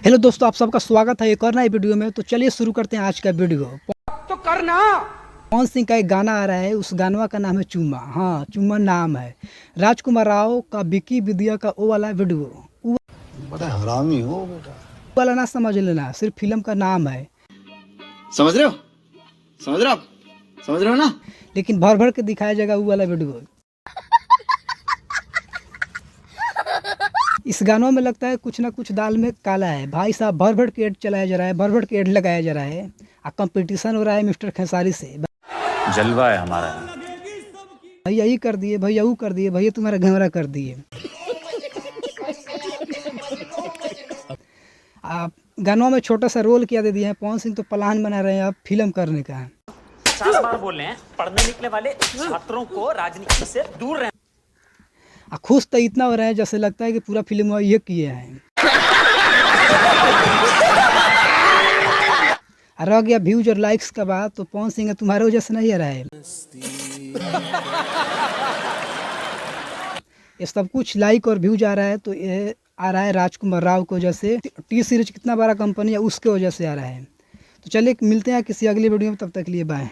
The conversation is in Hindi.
हेलो दोस्तों, आप सबका स्वागत है एक और नए वीडियो में। तो चलिए शुरू करते हैं आज का वीडियो। तो करना। पवन सिंह का एक गाना आ रहा है, उस गानवा का नाम है चुम्मा। हाँ, चुम्मा नाम है। राजकुमार राव का विकी विद्या का वो वाला वीडियो, वो बड़ा हरामी हो बेटा। वाला ना समझ लेना, सिर्फ फिल्म का नाम है। समझ रहे हो? समझ रहे हो आप? समझ रहे हो ना? लेकिन भर भर के दिखाया जाएगा वो वाला वीडियो। इस गानों में लगता है कुछ ना कुछ दाल में काला है। भाई साहब, भर भर के एड चलाया जा रहा है, भर भर के एड लगाया जा रहा है। कंपटीशन हो रहा है मिस्टर खेसारी से। जलवा है हमारा। भैया यही कर दिए, भैया वो कर दिए, भैया तुम्हारा घेवरा कर दिए। आप गानों में छोटा सा रोल किया दे दिए हैं। पवन सिंह तो प्लान बना रहे हैं अब फिल्म करने का। 50 बार बोल रहे हैं पढ़ने निकले वाले छात्रों को राजनीति से दूर रहना। खुश तो इतना हो रहे हैं जैसे लगता है कि पूरा फिल्म ये किए हैं। रह गया व्यूज और लाइक्स का बात, तो पवन सिंह तुम्हारे वजह से नहीं आ रहा है। ये सब कुछ लाइक और व्यूज आ रहा है, तो ये आ रहा है राजकुमार राव की वजह से। टी सीरीज कितना बड़ा कंपनी है उसके वजह से आ रहा है। तो चलिए मिलते हैं किसी अगली वीडियो में, तब तक के लिए बाय।